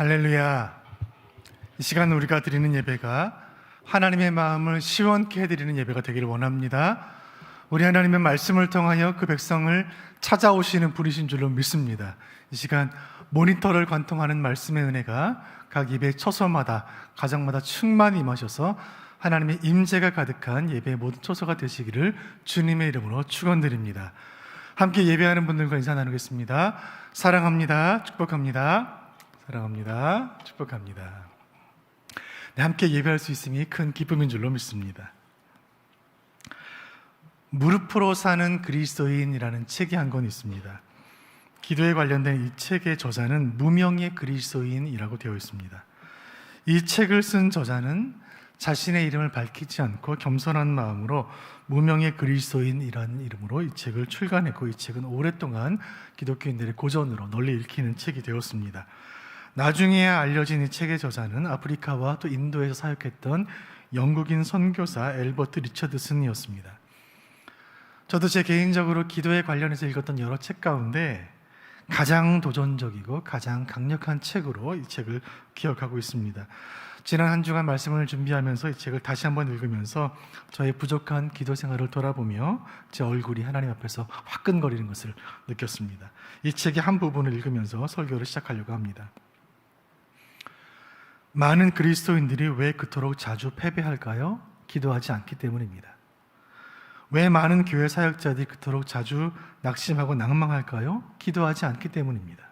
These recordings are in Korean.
할렐루야. 이 시간 우리가 드리는 예배가 하나님의 마음을 시원케 해드리는 예배가 되기를 원합니다. 우리 하나님의 말씀을 통하여 그 백성을 찾아오시는 분이신 줄로 믿습니다. 이 시간 모니터를 관통하는 말씀의 은혜가 각 예배 처소마다 가정마다 충만히 임하셔서 하나님의 임재가 가득한 예배의 모든 처소가 되시기를 주님의 이름으로 축원드립니다. 함께 예배하는 분들과 인사 나누겠습니다. 사랑합니다. 축복합니다. 사랑합니다. 축복합니다. 네, 함께 예배할 수 있음이 큰 기쁨인 줄로 믿습니다. 무릎으로 사는 그리스도인이라는 책이 한 권 있습니다. 기도에 관련된 이 책의 저자는 무명의 그리스도인이라고 되어 있습니다. 이 책을 쓴 저자는 자신의 이름을 밝히지 않고 겸손한 마음으로 무명의 그리스도인이라는 이름으로 이 책을 출간했고, 이 책은 오랫동안 기독교인들의 고전으로 널리 읽히는 책이 되었습니다. 나중에 알려진 이 책의 저자는 아프리카와 또 인도에서 사역했던 영국인 선교사 엘버트 리처드슨이었습니다. 저도 제 개인적으로 기도에 관련해서 읽었던 여러 책 가운데 가장 도전적이고 가장 강력한 책으로 이 책을 기억하고 있습니다. 지난 한 주간 말씀을 준비하면서 이 책을 다시 한번 읽으면서 저의 부족한 기도 생활을 돌아보며 제 얼굴이 하나님 앞에서 화끈거리는 것을 느꼈습니다. 이 책의 한 부분을 읽으면서 설교를 시작하려고 합니다. 많은 그리스도인들이 왜 그토록 자주 패배할까요? 기도하지 않기 때문입니다. 왜 많은 교회 사역자들이 그토록 자주 낙심하고 낭망할까요? 기도하지 않기 때문입니다.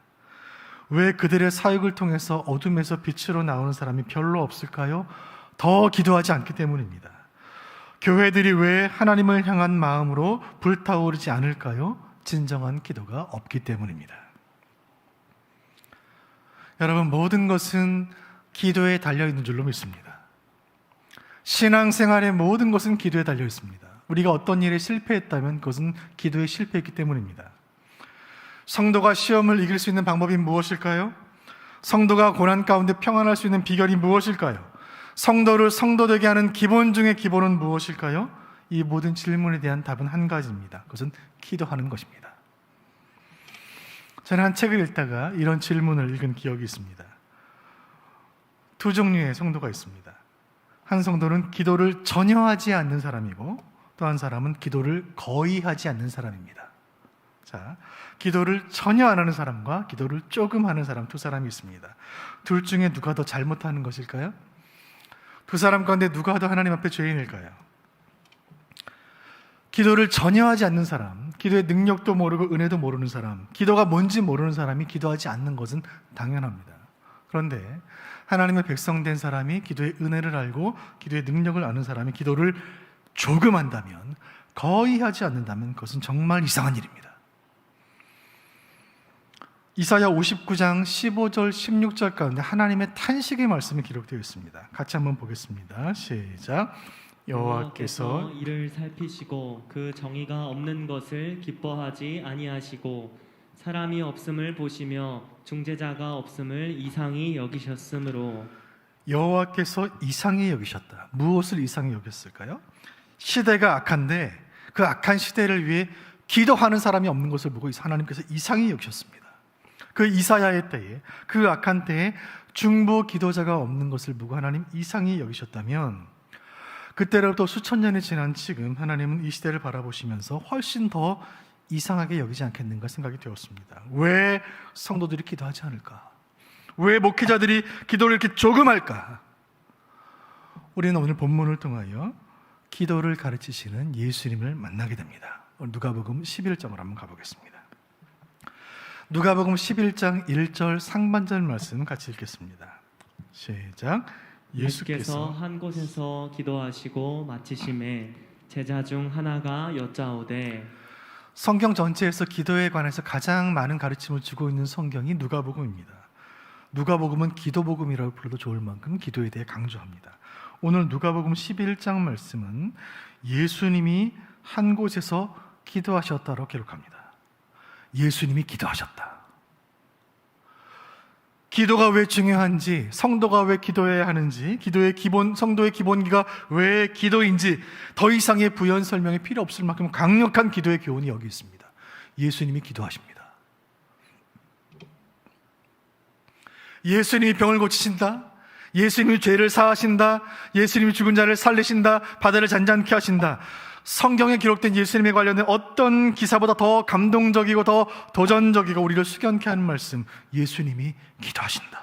왜 그들의 사역을 통해서 어둠에서 빛으로 나오는 사람이 별로 없을까요? 더 기도하지 않기 때문입니다. 교회들이 왜 하나님을 향한 마음으로 불타오르지 않을까요? 진정한 기도가 없기 때문입니다. 여러분, 모든 것은 기도에 달려있는 줄로 믿습니다. 신앙생활의 모든 것은 기도에 달려 있습니다. 우리가 어떤 일에 실패했다면 그것은 기도에 실패했기 때문입니다. 성도가 시험을 이길 수 있는 방법이 무엇일까요? 성도가 고난 가운데 평안할 수 있는 비결이 무엇일까요? 성도를 성도되게 하는 기본 중의 기본은 무엇일까요? 이 모든 질문에 대한 답은 한 가지입니다. 그것은 기도하는 것입니다. 저는 한 책을 읽다가 이런 질문을 읽은 기억이 있습니다. 두 종류의 성도가 있습니다. 한 성도는 기도를 전혀 하지 않는 사람이고, 또 한 사람은 기도를 거의 하지 않는 사람입니다. 자, 기도를 전혀 안 하는 사람과 기도를 조금 하는 사람, 두 사람이 있습니다. 둘 중에 누가 더 잘못하는 것일까요? 두 사람 가운데 누가 더 하나님 앞에 죄인일까요? 기도를 전혀 하지 않는 사람, 기도의 능력도 모르고 은혜도 모르는 사람, 기도가 뭔지 모르는 사람이 기도하지 않는 것은 당연합니다. 그런데 하나님의 백성된 사람이 기도의 은혜를 알고 기도의 능력을 아는 사람이 기도를 조금 한다면, 거의 하지 않는다면 그것은 정말 이상한 일입니다. 이사야 59장 15절 16절 가운데 하나님의 탄식의 말씀이 기록되어 있습니다. 같이 한번 보겠습니다. 시작. 여호와께서 이를 살피시고 그 정의가 없는 것을 기뻐하지 아니하시고 사람이 없음을 보시며 중재자가 없음을 이상히 여기셨으므로. 여호와께서 이상히 여기셨다. 무엇을 이상히 여겼을까요? 시대가 악한데 그 악한 시대를 위해 기도하는 사람이 없는 것을 보고 하나님께서 이상히 여기셨습니다. 그 이사야의 때에, 그 악한 때에 중보 기도자가 없는 것을 보고 하나님 이상히 여기셨다면, 그때로부터 수천 년이 지난 지금 하나님은 이 시대를 바라보시면서 훨씬 더 이상하게 여기지 않겠는가 생각이 되었습니다. 왜 성도들이 기도하지 않을까? 왜 목회자들이 기도를 이렇게 조금 할까? 우리는 오늘 본문을 통하여 기도를 가르치시는 예수님을 만나게 됩니다. 누가복음 11장으로 한번 가보겠습니다. 누가복음 11장 1절 상반절 말씀 같이 읽겠습니다. 시작. 예수께서 한 곳에서 기도하시고 마치심에 제자 중 하나가 여짜오되. 성경 전체에서 기도에 관해서 가장 많은 가르침을 주고 있는 성경이 누가복음입니다. 누가복음은 기도복음이라고 불러도 좋을 만큼 기도에 대해 강조합니다. 오늘 누가복음 11장 말씀은 예수님이 한 곳에서 기도하셨다고 기록합니다. 예수님이 기도하셨다. 기도가 왜 중요한지, 성도가 왜 기도해야 하는지, 기도의 기본, 성도의 기본기가 왜 기도인지 더 이상의 부연 설명이 필요 없을 만큼 강력한 기도의 교훈이 여기 있습니다. 예수님이 기도하십니다. 예수님이 병을 고치신다, 예수님이 죄를 사하신다, 예수님이 죽은 자를 살리신다, 바다를 잔잔케 하신다. 성경에 기록된 예수님에 관련된 어떤 기사보다 더 감동적이고 더 도전적이고 우리를 숙연케 하는 말씀, 예수님이 기도하신다.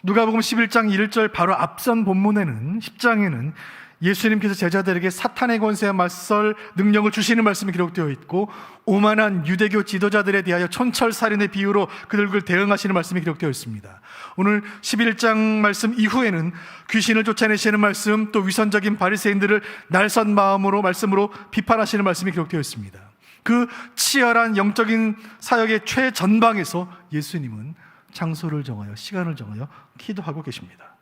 누가복음 11장 1절 바로 앞선 본문에는 10장에는 예수님께서 제자들에게 사탄의 권세에 맞설 능력을 주시는 말씀이 기록되어 있고, 오만한 유대교 지도자들에 대하여 촌철살인의 비유로 그들을 대응하시는 말씀이 기록되어 있습니다. 오늘 11장 말씀 이후에는 귀신을 쫓아내시는 말씀, 또 위선적인 바리새인들을 날선 말씀으로 비판하시는 말씀이 기록되어 있습니다. 그 치열한 영적인 사역의 최전방에서 예수님은 장소를 정하여 시간을 정하여 기도하고 계십니다.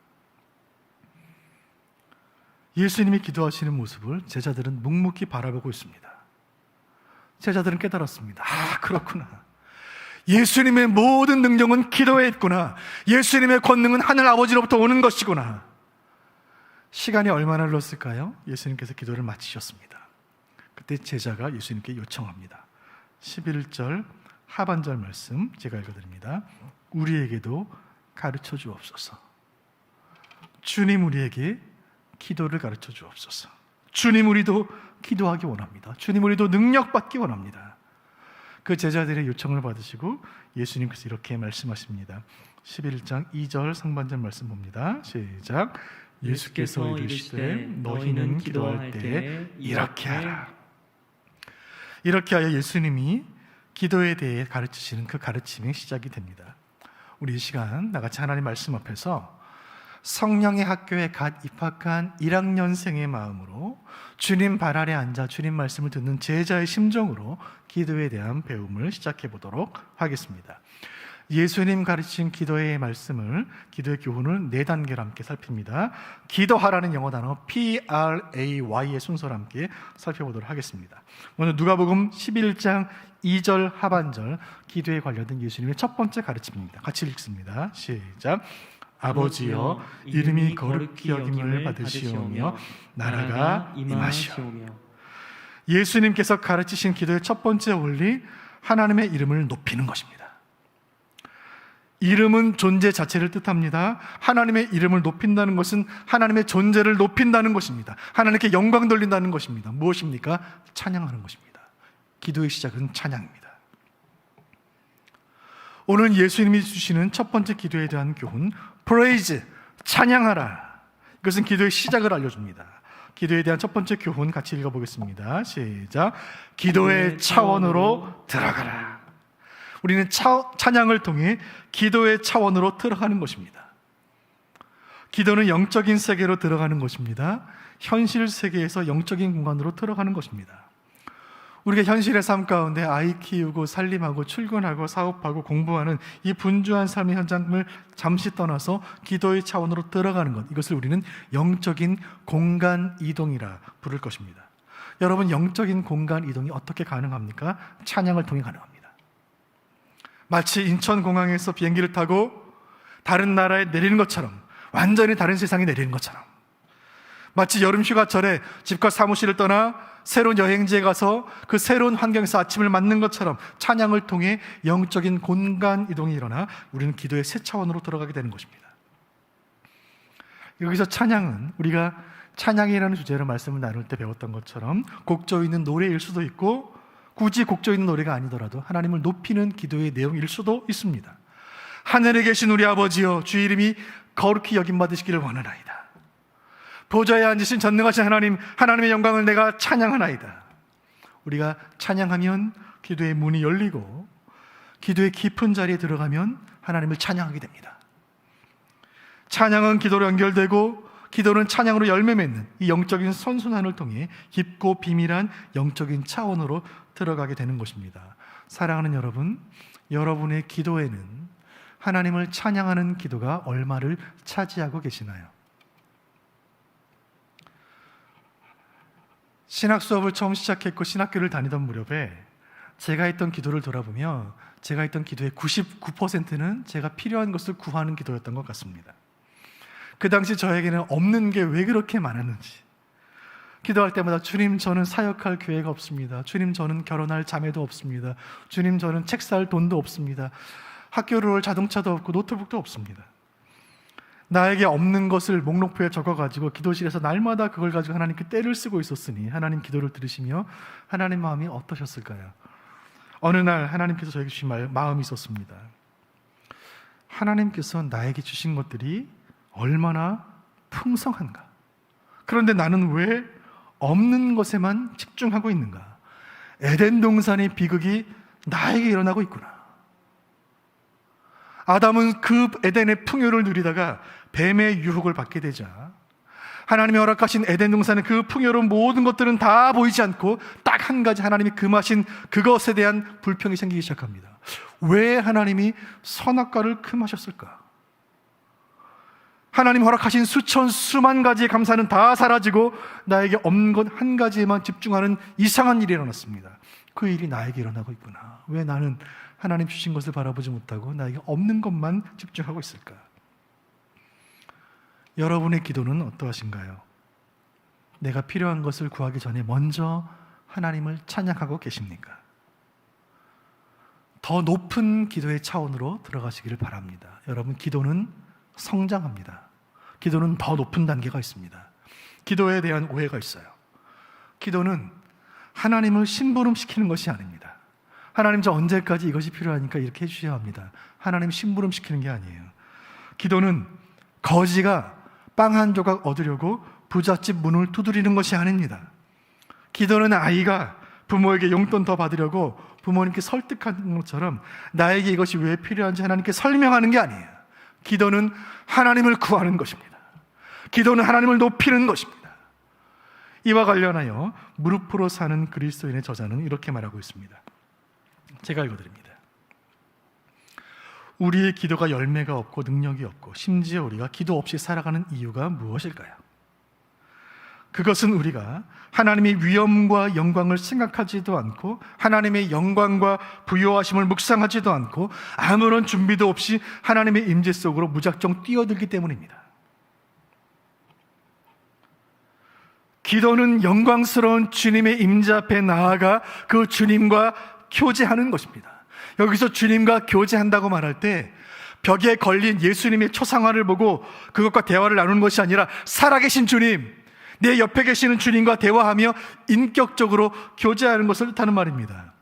예수님이 기도하시는 모습을 제자들은 묵묵히 바라보고 있습니다. 제자들은 깨달았습니다. 아, 그렇구나. 예수님의 모든 능력은 기도에 있구나. 예수님의 권능은 하늘 아버지로부터 오는 것이구나. 시간이 얼마나 흘렀을까요? 예수님께서 기도를 마치셨습니다. 그때 제자가 예수님께 요청합니다. 11절 하반절 말씀 제가 읽어드립니다. 우리에게도 가르쳐 주옵소서. 주님, 우리에게 기도를 가르쳐 주옵소서. 주님, 우리도 기도하기 원합니다. 주님, 우리도 능력받기 원합니다. 그 제자들의 요청을 받으시고 예수님께서 이렇게 말씀하십니다. 11장 2절 상반절 말씀 봅니다. 시작. 예수께서 이르시되 너희는 기도할 때 이렇게 하라. 이렇게 하여 예수님이 기도에 대해 가르치시는 그 가르침이 시작이 됩니다. 우리 이 시간 나같이 하나님 말씀 앞에서 성령의 학교에 갓 입학한 1학년생의 마음으로 주님 발 아래 앉아 주님 말씀을 듣는 제자의 심정으로 기도에 대한 배움을 시작해 보도록 하겠습니다. 예수님 가르치신 기도의 말씀을, 기도의 교훈을 4단계로 함께 살핍니다. 기도하라는 영어 단어 PRAY의 순서로 함께 살펴보도록 하겠습니다. 먼저 누가복음 11장 2절 하반절, 기도에 관련된 예수님의 첫 번째 가르침입니다. 같이 읽습니다. 시작. 아버지여, 이름이 거룩히 여김을 받으시오며 나라가 임하시오. 예수님께서 가르치신 기도의 첫 번째 원리, 하나님의 이름을 높이는 것입니다. 이름은 존재 자체를 뜻합니다. 하나님의 이름을 높인다는 것은 하나님의 존재를 높인다는 것입니다. 하나님께 영광 돌린다는 것입니다. 무엇입니까? 찬양하는 것입니다. 기도의 시작은 찬양입니다. 오늘 예수님이 주시는 첫 번째 기도에 대한 교훈, praise, 찬양하라. 이것은 기도의 시작을 알려줍니다. 기도에 대한 첫 번째 교훈 같이 읽어보겠습니다. 시작. 기도의 차원으로 들어가라. 우리는 찬양을 통해 기도의 차원으로 들어가는 것입니다. 기도는 영적인 세계로 들어가는 것입니다. 현실 세계에서 영적인 공간으로 들어가는 것입니다. 우리가 현실의 삶 가운데 아이 키우고 살림하고 출근하고 사업하고 공부하는 이 분주한 삶의 현장을 잠시 떠나서 기도의 차원으로 들어가는 것, 이것을 우리는 영적인 공간 이동이라 부를 것입니다. 여러분, 영적인 공간 이동이 어떻게 가능합니까? 찬양을 통해 가능합니다. 마치 인천공항에서 비행기를 타고 다른 나라에 내리는 것처럼, 완전히 다른 세상에 내리는 것처럼, 마치 여름 휴가철에 집과 사무실을 떠나 새로운 여행지에 가서 그 새로운 환경에서 아침을 맞는 것처럼 찬양을 통해 영적인 공간 이동이 일어나 우리는 기도의 새 차원으로 들어가게 되는 것입니다. 여기서 찬양은 우리가 찬양이라는 주제로 말씀을 나눌 때 배웠던 것처럼 곡조 있는 노래일 수도 있고, 굳이 곡조 있는 노래가 아니더라도 하나님을 높이는 기도의 내용일 수도 있습니다. 하늘에 계신 우리 아버지여, 주의 이름이 거룩히 여김받으시기를 원하나이다. 보좌에 앉으신 전능하신 하나님, 하나님의 영광을 내가 찬양하나이다. 우리가 찬양하면 기도의 문이 열리고, 기도의 깊은 자리에 들어가면 하나님을 찬양하게 됩니다. 찬양은 기도로 연결되고, 기도는 찬양으로 열매 맺는 이 영적인 선순환을 통해 깊고 비밀한 영적인 차원으로 들어가게 되는 것입니다. 사랑하는 여러분, 여러분의 기도에는 하나님을 찬양하는 기도가 얼마를 차지하고 계시나요? 신학 수업을 처음 시작했고 신학교를 다니던 무렵에 제가 했던 기도를 돌아보며 제가 했던 기도의 99%는 제가 필요한 것을 구하는 기도였던 것 같습니다. 그 당시 저에게는 없는 게 왜 그렇게 많았는지, 기도할 때마다 주님, 저는 사역할 기회가 없습니다. 주님, 저는 결혼할 자매도 없습니다. 주님, 저는 책 살 돈도 없습니다. 학교를 올 자동차도 없고 노트북도 없습니다. 나에게 없는 것을 목록표에 적어가지고 기도실에서 날마다 그걸 가지고 하나님께 떼를 쓰고 있었으니 하나님 기도를 들으시며 하나님 마음이 어떠셨을까요? 어느 날 하나님께서 저에게 주신 마음이 있었습니다. 하나님께서 나에게 주신 것들이 얼마나 풍성한가? 그런데 나는 왜 없는 것에만 집중하고 있는가? 에덴 동산의 비극이 나에게 일어나고 있구나. 아담은 그 에덴의 풍요를 누리다가 뱀의 유혹을 받게 되자 하나님이 허락하신 에덴 동산의 그 풍요로운 모든 것들은 다 보이지 않고 딱 한 가지 하나님이 금하신 그것에 대한 불평이 생기기 시작합니다. 왜 하나님이 선악과를 금하셨을까? 하나님 허락하신 수천 수만 가지의 감사는 다 사라지고 나에게 없는 것 한 가지에만 집중하는 이상한 일이 일어났습니다. 그 일이 나에게 일어나고 있구나. 왜 나는 하나님 주신 것을 바라보지 못하고 나에게 없는 것만 집중하고 있을까? 여러분의 기도는 어떠하신가요? 내가 필요한 것을 구하기 전에 먼저 하나님을 찬양하고 계십니까? 더 높은 기도의 차원으로 들어가시기를 바랍니다. 여러분, 기도는 성장합니다. 기도는 더 높은 단계가 있습니다. 기도에 대한 오해가 있어요. 기도는 하나님을 심부름시키는 것이 아닙니다. 하나님, 저 언제까지 이것이 필요하니까 이렇게 해주셔야 합니다. 하나님 심부름시키는 게 아니에요. 기도는 거지가 빵 한 조각 얻으려고 부잣집 문을 두드리는 것이 아닙니다. 기도는 아이가 부모에게 용돈 더 받으려고 부모님께 설득하는 것처럼 나에게 이것이 왜 필요한지 하나님께 설명하는 게 아니에요. 기도는 하나님을 구하는 것입니다. 기도는 하나님을 높이는 것입니다. 이와 관련하여 무릎으로 사는 그리스도인의 저자는 이렇게 말하고 있습니다. 제가 읽어드립니다. 우리의 기도가 열매가 없고 능력이 없고 심지어 우리가 기도 없이 살아가는 이유가 무엇일까요? 그것은 우리가 하나님의 위엄과 영광을 생각하지도 않고 하나님의 영광과 부요하심을 묵상하지도 않고 아무런 준비도 없이 하나님의 임재 속으로 무작정 뛰어들기 때문입니다. 기도는 영광스러운 주님의 임재 앞에 나아가 그 주님과 교제하는 것입니다. 여기서 주님과 교제한다고 말할 때 벽에 걸린 예수님의 초상화를 보고 그것과 대화를 나누는 것이 아니라 살아계신 주님, 내 옆에 계시는 주님과 대화하며 인격적으로 교제하는 것을 뜻하는 말입니다.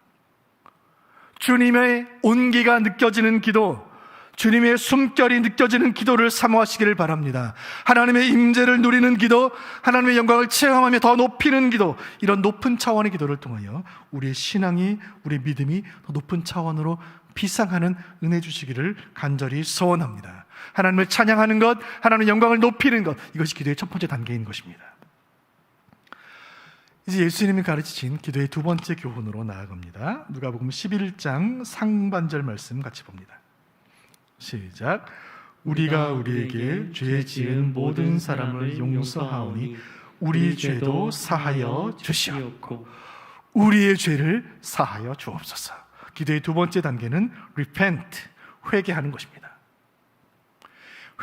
주님의 온기가 느껴지는 기도, 주님의 숨결이 느껴지는 기도를 사모하시기를 바랍니다. 하나님의 임재를 누리는 기도, 하나님의 영광을 체험하며 더 높이는 기도, 이런 높은 차원의 기도를 통하여 우리의 신앙이, 우리의 믿음이 더 높은 차원으로 비상하는 은혜 주시기를 간절히 소원합니다. 하나님을 찬양하는 것, 하나님의 영광을 높이는 것, 이것이 기도의 첫 번째 단계인 것입니다. 이제 예수님이 가르치신 기도의 두 번째 교훈으로 나아갑니다. 누가복음 11장 상반절 말씀 같이 봅니다. 시작. 우리가 우리에게 죄 지은 모든 사람을 용서하오니 우리 죄도 사하여 주시옵고 우리의 죄를 사하여 주옵소서. 기도의 두 번째 단계는 repent, 회개하는 것입니다.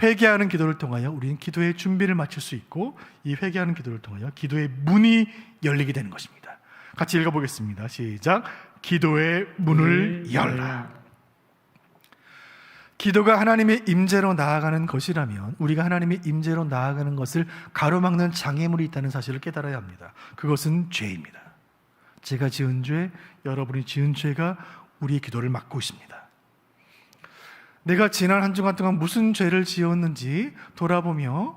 회개하는 기도를 통하여 우리는 기도의 준비를 마칠 수 있고 이 회개하는 기도를 통하여 기도의 문이 열리게 되는 것입니다. 같이 읽어보겠습니다. 시작. 기도의 문을 열라. 기도가 하나님의 임재로 나아가는 것이라면 우리가 하나님의 임재로 나아가는 것을 가로막는 장애물이 있다는 사실을 깨달아야 합니다. 그것은 죄입니다. 제가 지은 죄, 여러분이 지은 죄가 우리의 기도를 막고 있습니다. 내가 지난 한 주간 동안 무슨 죄를 지었는지 돌아보며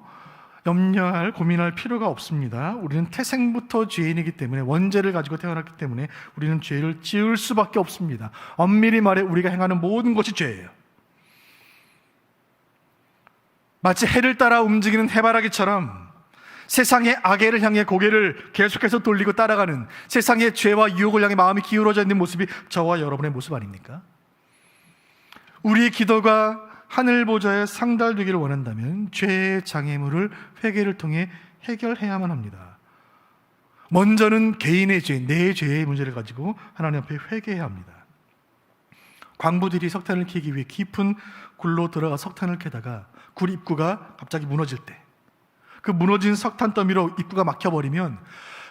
염려할, 고민할 필요가 없습니다. 우리는 태생부터 죄인이기 때문에, 원죄를 가지고 태어났기 때문에 우리는 죄를 지을 수밖에 없습니다. 엄밀히 말해 우리가 행하는 모든 것이 죄예요. 마치 해를 따라 움직이는 해바라기처럼 세상의 악애를 향해 고개를 계속해서 돌리고 따라가는, 세상의 죄와 유혹을 향해 마음이 기울어져 있는 모습이 저와 여러분의 모습 아닙니까? 우리의 기도가 하늘 보좌에 상달되기를 원한다면 죄의 장애물을 회개를 통해 해결해야만 합니다. 먼저는 개인의 죄, 내 죄의 문제를 가지고 하나님 앞에 회개해야 합니다. 광부들이 석탄을 캐기 위해 깊은 굴로 들어가 석탄을 캐다가 굴 입구가 갑자기 무너질 때, 그 무너진 석탄 더미로 입구가 막혀버리면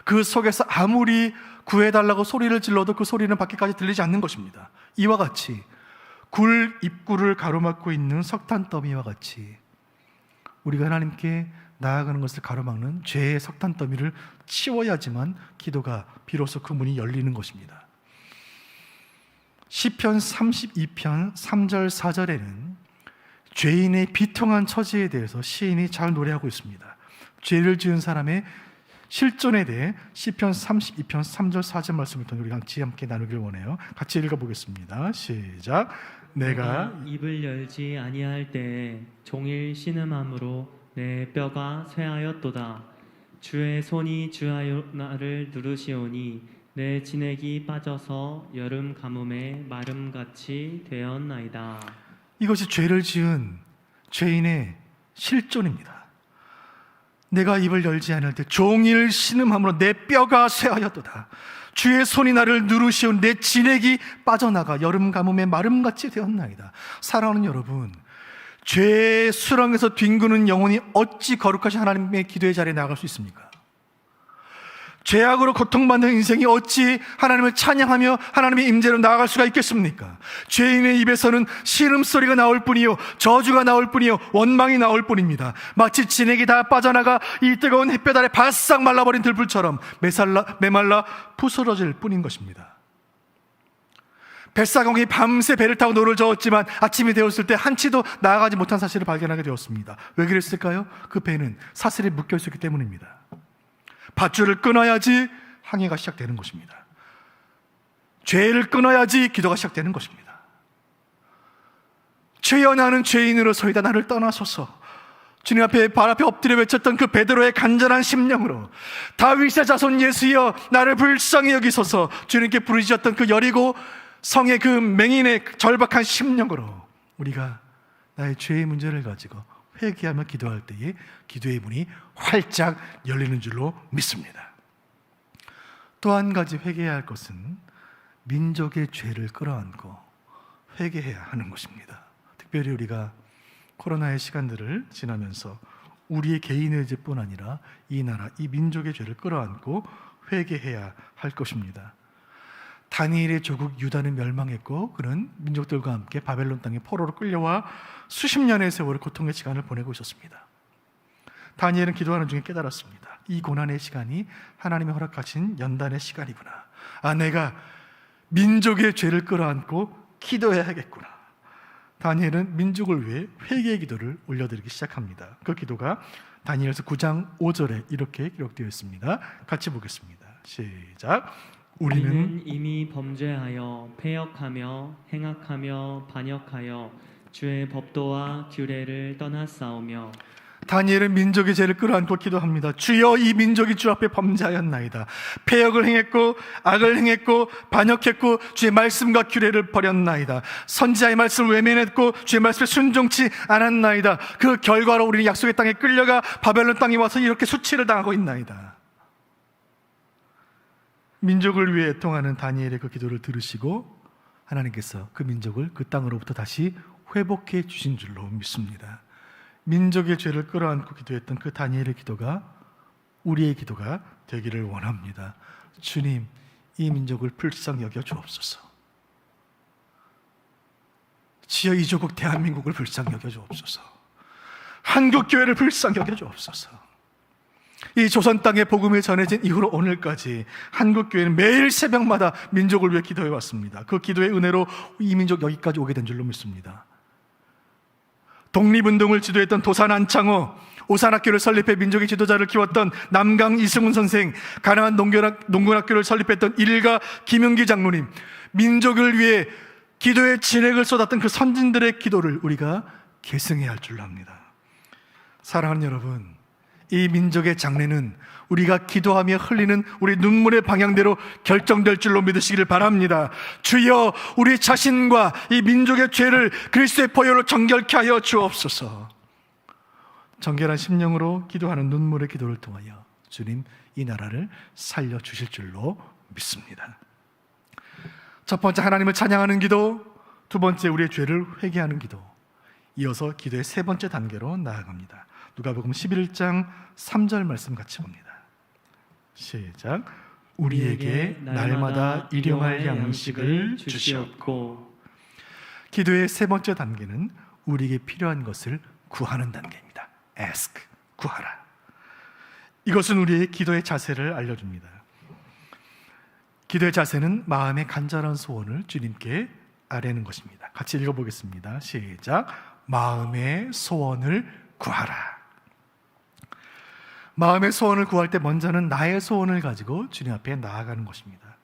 그 속에서 아무리 구해달라고 소리를 질러도 그 소리는 밖에까지 들리지 않는 것입니다. 이와 같이 굴 입구를 가로막고 있는 석탄 더미와 같이 우리가 하나님께 나아가는 것을 가로막는 죄의 석탄 더미를 치워야지만 기도가 비로소 그 문이 열리는 것입니다. 시편 32편 3절 4절에는 죄인의 비통한 처지에 대해서 시인이 잘 노래하고 있습니다. 죄를 지은 사람의 실존에 대해 시편 32편 3절 4절 말씀을 통해 우리 같이 함께 나누길 원해요. 같이 읽어보겠습니다. 시작. 내가 입을 열지 아니할 때에 종일 신음함으로 내 뼈가 쇠하였도다. 주의 손이 주하여 나를 누르시오니 내 진액이 빠져서 여름 가뭄에 마름같이 되었나이다. 이것이 죄를 지은 죄인의 실존입니다. 내가 입을 열지 않을 때 종일 신음함으로 내 뼈가 쇠하였도다. 주의 손이 나를 누르시오 내 진액이 빠져나가 여름 가뭄에 마름같이 되었나이다. 사랑하는 여러분, 죄의 수렁에서 뒹구는 영혼이 어찌 거룩하신 하나님의 기도의 자리에 나아갈 수 있습니까? 죄악으로 고통받는 인생이 어찌 하나님을 찬양하며 하나님의 임재로 나아갈 수가 있겠습니까? 죄인의 입에서는 신음소리가 나올 뿐이요 저주가 나올 뿐이요 원망이 나올 뿐입니다. 마치 진액이 다 빠져나가 이 뜨거운 햇볕 아래 바싹 말라버린 들불처럼 메말라 부스러질 뿐인 것입니다. 뱃사공이 밤새 배를 타고 노를 저었지만 아침이 되었을 때 한치도 나아가지 못한 사실을 발견하게 되었습니다. 왜 그랬을까요? 그 배는 사슬에 묶여 있었기 때문입니다. 밧줄을 끊어야지 항해가 시작되는 것입니다. 죄를 끊어야지 기도가 시작되는 것입니다. 죄여 나는 죄인으로서이다. 나를 떠나소서. 주님 앞에 발 앞에 엎드려 외쳤던 그 베드로의 간절한 심령으로 다윗의 자손 예수여 나를 불쌍히 여기소서 주님께 부르짖었던 그 여리고 성의 그 맹인의 절박한 심령으로 우리가 나의 죄의 문제를 가지고 회개하며 기도할 때에 기도의 문이 활짝 열리는 줄로 믿습니다. 또 한 가지 회개해야 할 것은 민족의 죄를 끌어안고 회개해야 하는 것입니다. 특별히 우리가 코로나의 시간들을 지나면서 우리의 개인의 죄뿐 아니라 이 나라, 이 민족의 죄를 끌어안고 회개해야 할 것입니다. 다니엘의 조국 유다는 멸망했고 그는 민족들과 함께 바벨론 땅에 포로로 끌려와 수십 년의 세월을 고통의 시간을 보내고 있었습니다. 다니엘은 기도하는 중에 깨달았습니다. 이 고난의 시간이 하나님이 허락하신 연단의 시간이구나. 내가 민족의 죄를 끌어안고 기도해야겠구나. 다니엘은 민족을 위해 회개의 기도를 올려드리기 시작합니다. 그 기도가 다니엘서 9장 5절에 이렇게 기록되어 있습니다. 같이 보겠습니다. 시작. 우리는 이미 범죄하여 패역하며 행악하며 반역하여 주의 법도와 규례를 떠났사오며. 다니엘은 민족의 죄를 끌어안고 기도합니다. 주여 이 민족이 주 앞에 범죄하였나이다. 패역을 행했고 악을 행했고 반역했고 주의 말씀과 규례를 버렸나이다. 선지자의 말씀을 외면했고 주의 말씀에 순종치 않았나이다. 그 결과로 우리는 약속의 땅에 끌려가 바벨론 땅에 와서 이렇게 수치를 당하고 있나이다. 민족을 위해 애통하는 다니엘의 그 기도를 들으시고 하나님께서 그 민족을 그 땅으로부터 다시 회복해 주신 줄로 믿습니다. 민족의 죄를 끌어안고 기도했던 그 다니엘의 기도가 우리의 기도가 되기를 원합니다. 주님, 이 민족을 불쌍히 여겨 주옵소서. 지어 이 조국 대한민국을 불쌍히 여겨 주옵소서. 한국교회를 불쌍히 여겨 주옵소서. 이 조선 땅에 복음이 전해진 이후로 오늘까지 한국교회는 매일 새벽마다 민족을 위해 기도해 왔습니다. 그 기도의 은혜로 이 민족 여기까지 오게 된 줄로 믿습니다. 독립운동을 지도했던 도산 안창호, 오산학교를 설립해 민족의 지도자를 키웠던 남강 이승훈 선생, 가나안 농군학교를 설립했던 일가 김용기 장로님, 민족을 위해 기도의 진액을 쏟았던 그 선진들의 기도를 우리가 계승해야 할 줄로 압니다. 사랑하는 여러분, 이 민족의 장래는 우리가 기도하며 흘리는 우리 눈물의 방향대로 결정될 줄로 믿으시기를 바랍니다. 주여, 우리 자신과 이 민족의 죄를 그리스도의 보혈로 정결케 하여 주옵소서. 정결한 심령으로 기도하는 눈물의 기도를 통하여 주님 이 나라를 살려주실 줄로 믿습니다. 첫 번째, 하나님을 찬양하는 기도. 두 번째, 우리의 죄를 회개하는 기도. 이어서 기도의 세 번째 단계로 나아갑니다. 누가복음 11장 3절 말씀 같이 봅니다. 시작. 우리에게 날마다 일용할 양식을 주시옵고. 기도의 세 번째 단계는 우리에게 필요한 것을 구하는 단계입니다. ask, 구하라. 이것은 우리의 기도의 자세를 알려줍니다. 기도의 자세는 마음의 간절한 소원을 주님께 아뢰는 것입니다. 같이 읽어보겠습니다. 시작. 마음의 소원을 구하라. 마음의 소원을 구할 때 먼저는 나의 소원을 가지고 주님 앞에 나아가는 것입니다.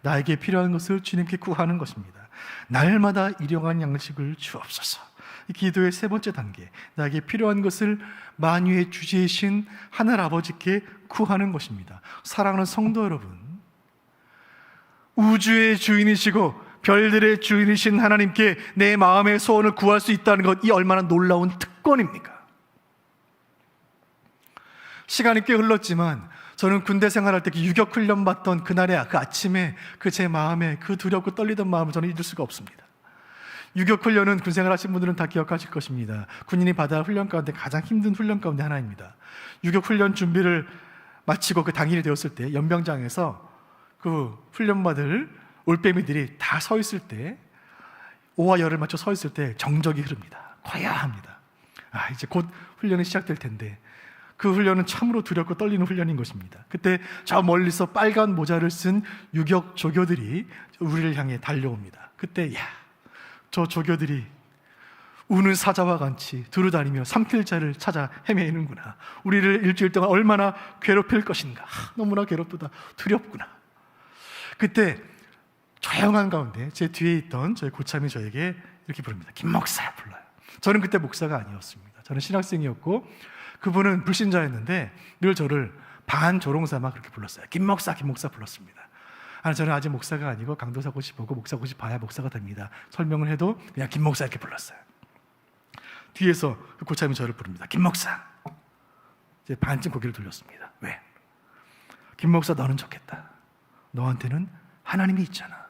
나에게 필요한 것을 주님께 구하는 것입니다. 날마다 일용할 양식을 주옵소서. 이 기도의 세 번째 단계, 나에게 필요한 것을 만유의 주제이신 하늘 아버지께 구하는 것입니다. 사랑하는 성도 여러분, 우주의 주인이시고 별들의 주인이신 하나님께 내 마음의 소원을 구할 수 있다는 것, 이 얼마나 놀라운 특권입니까? 시간이 꽤 흘렀지만 저는 군대 생활할 때 유격 훈련 받던 그날의 그 아침에 그 제 마음에 그 두렵고 떨리던 마음을 저는 잊을 수가 없습니다. 유격 훈련은 군 생활하신 분들은 다 기억하실 것입니다. 군인이 받아야 할 훈련 가운데 가장 힘든 훈련 가운데 하나입니다. 유격 훈련 준비를 마치고 그 당일이 되었을 때 연병장에서 그 훈련 받을 올빼미들이 다 서 있을 때, 오와 열을 맞춰 서 있을 때 정적이 흐릅니다. 거야 합니다. 이제 곧 훈련이 시작될 텐데, 그 훈련은 참으로 두렵고 떨리는 훈련인 것입니다. 그때 저 멀리서 빨간 모자를 쓴 유격 조교들이 우리를 향해 달려옵니다. 그때 저 조교들이 우는 사자와 같이 두루다니며 삼킬자를 찾아 헤매는구나. 우리를 일주일 동안 얼마나 괴롭힐 것인가. 너무나 괴롭다. 두렵구나. 그때 조용한 가운데 제 뒤에 있던 저희 고참이 저에게 이렇게 부릅니다. 김 목사 불러요. 저는 그때 목사가 아니었습니다. 저는 신학생이었고 그분은 불신자였는데 늘 저를 반조롱삼아 그렇게 불렀어요. 김 목사, 김 목사 불렀습니다. 저는 아직 목사가 아니고 강도사고시 보고 목사고시 봐야 목사가 됩니다. 설명을 해도 그냥 김 목사 이렇게 불렀어요. 뒤에서 그 고참이 저를 부릅니다. 김 목사. 이제 반쯤 고개를 돌렸습니다. 왜? 김 목사, 너는 좋겠다. 너한테는 하나님이 있잖아.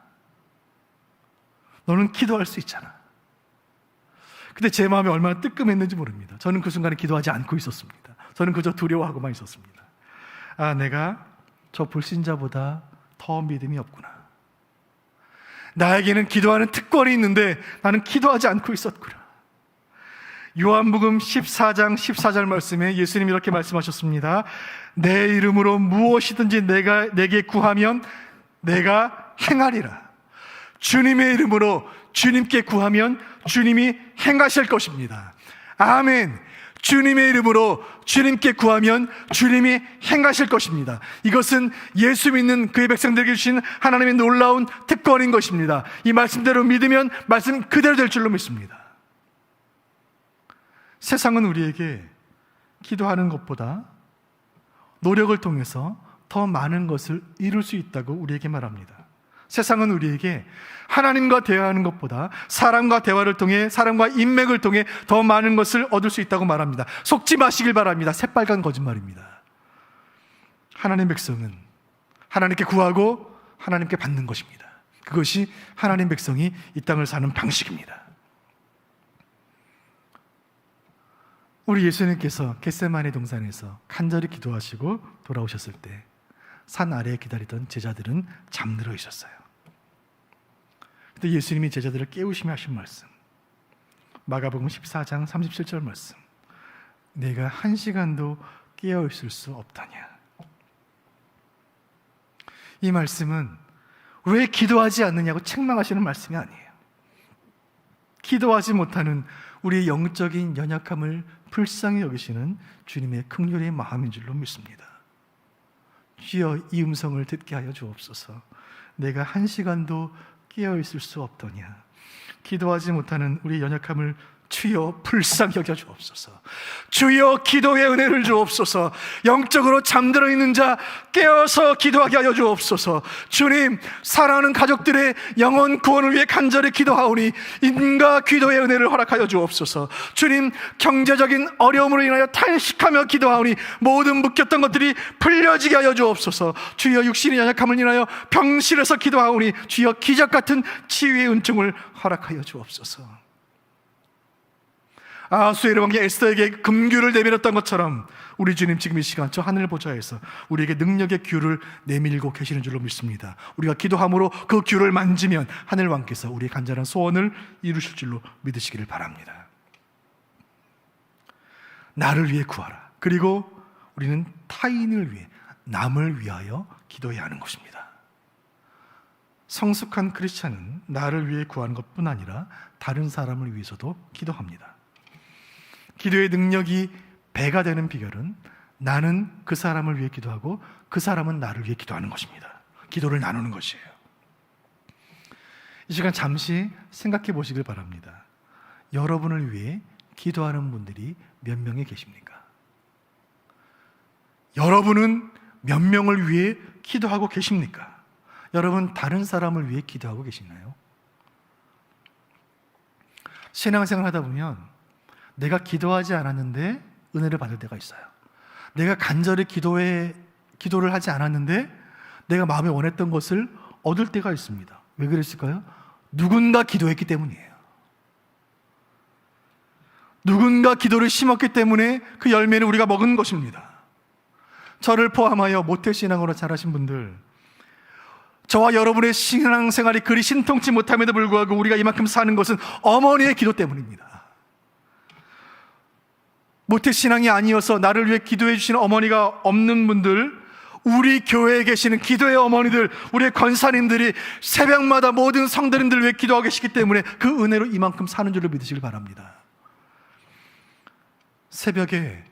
너는 기도할 수 있잖아. 근데 제 마음이 얼마나 뜨끔했는지 모릅니다. 저는 그 순간에 기도하지 않고 있었습니다. 저는 그저 두려워하고만 있었습니다. 내가 저 불신자보다 더 믿음이 없구나. 나에게는 기도하는 특권이 있는데 나는 기도하지 않고 있었구나. 요한복음 14장 14절 말씀에 예수님이 이렇게 말씀하셨습니다. 내 이름으로 무엇이든지 내게 구하면 내가 행하리라. 주님의 이름으로 주님께 구하면 주님이 행하실 것입니다. 아멘. 주님의 이름으로 주님께 구하면 주님이 행하실 것입니다. 이것은 예수 믿는 그의 백성들에게 주신 하나님의 놀라운 특권인 것입니다. 이 말씀대로 믿으면 말씀 그대로 될 줄로 믿습니다. 세상은 우리에게 기도하는 것보다 노력을 통해서 더 많은 것을 이룰 수 있다고 우리에게 말합니다. 세상은 우리에게 하나님과 대화하는 것보다 사람과 대화를 통해, 사람과 인맥을 통해 더 많은 것을 얻을 수 있다고 말합니다. 속지 마시길 바랍니다. 새빨간 거짓말입니다. 하나님의 백성은 하나님께 구하고 하나님께 받는 것입니다. 그것이 하나님 백성이 이 땅을 사는 방식입니다. 우리 예수님께서 겟세마네 동산에서 간절히 기도하시고 돌아오셨을 때 산 아래에 기다리던 제자들은 잠들어 있었어요. 그때 예수님이 제자들을 깨우시며 하신 말씀, 마가복음 14장 37절 말씀, 내가 한 시간도 깨어 있을 수 없다냐. 이 말씀은 왜 기도하지 않느냐고 책망하시는 말씀이 아니에요. 기도하지 못하는 우리의 영적인 연약함을 불쌍히 여기시는 주님의 긍휼의 마음인 줄로 믿습니다. 주여, 이 음성을 듣게 하여 주옵소서. 내가 한 시간도 깨어 있을 수 없더냐. 기도하지 못하는 우리의 연약함을 주여 불쌍히 여겨 주옵소서. 주여 기도의 은혜를 주옵소서. 영적으로 잠들어 있는 자 깨어서 기도하게 하여 주옵소서. 주님, 사랑하는 가족들의 영혼 구원을 위해 간절히 기도하오니 인과 기도의 은혜를 허락하여 주옵소서. 주님, 경제적인 어려움으로 인하여 탄식하며 기도하오니 모든 묶였던 것들이 풀려지게 하여 주옵소서. 주여, 육신의 연약함을 인하여 병실에서 기도하오니 주여 기적 같은 치유의 은총을 허락하여 주옵소서. 아하수에르 왕이 에스더에게 금규를 내밀었던 것처럼 우리 주님 지금 이 시간 저 하늘 보좌에서 우리에게 능력의 규를 내밀고 계시는 줄로 믿습니다. 우리가 기도함으로 그 규를 만지면 하늘 왕께서 우리의 간절한 소원을 이루실 줄로 믿으시기를 바랍니다. 나를 위해 구하라. 그리고 우리는 타인을 위해, 남을 위하여 기도해야 하는 것입니다. 성숙한 크리스찬은 나를 위해 구하는 것뿐 아니라 다른 사람을 위해서도 기도합니다. 기도의 능력이 배가 되는 비결은 나는 그 사람을 위해 기도하고 그 사람은 나를 위해 기도하는 것입니다. 기도를 나누는 것이에요. 이 시간 잠시 생각해 보시길 바랍니다. 여러분을 위해 기도하는 분들이 몇 명이 계십니까? 여러분은 몇 명을 위해 기도하고 계십니까? 여러분 다른 사람을 위해 기도하고 계시나요? 신앙생활 하다 보면 내가 기도하지 않았는데 은혜를 받을 때가 있어요. 내가 간절히 기도를 하지 않았는데 내가 마음에 원했던 것을 얻을 때가 있습니다. 왜 그랬을까요? 누군가 기도했기 때문이에요. 누군가 기도를 심었기 때문에 그 열매를 우리가 먹은 것입니다. 저를 포함하여 모태신앙으로 자라신 분들, 저와 여러분의 신앙생활이 그리 신통치 못함에도 불구하고 우리가 이만큼 사는 것은 어머니의 기도 때문입니다. 모태신앙이 아니어서 나를 위해 기도해 주시는 어머니가 없는 분들, 우리 교회에 계시는 기도의 어머니들, 우리의 권사님들이 새벽마다 모든 성도님들 위해 기도하고 계시기 때문에 그 은혜로 이만큼 사는 줄로 믿으시길 바랍니다. 새벽에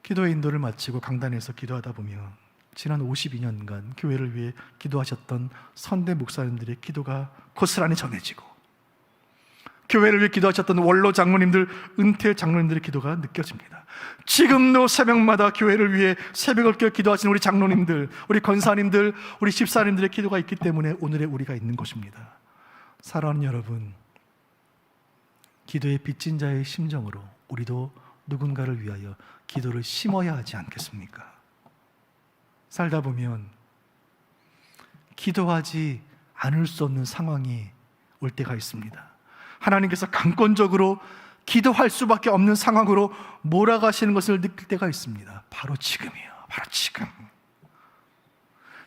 기도의 인도를 마치고 강단에서 기도하다 보면 지난 52년간 교회를 위해 기도하셨던 선대 목사님들의 기도가 고스란히 전해지고, 교회를 위해 기도하셨던 원로 장로님들, 은퇴 장로님들의 기도가 느껴집니다. 지금도 새벽마다 교회를 위해 새벽을 깨어 기도하시는 우리 장로님들, 우리 권사님들, 우리 집사님들의 기도가 있기 때문에 오늘의 우리가 있는 것입니다. 사랑하는 여러분, 기도의 빚진 자의 심정으로 우리도 누군가를 위하여 기도를 심어야 하지 않겠습니까? 살다 보면 기도하지 않을 수 없는 상황이 올 때가 있습니다. 하나님께서 강권적으로 기도할 수밖에 없는 상황으로 몰아가시는 것을 느낄 때가 있습니다. 바로 지금이에요. 바로 지금.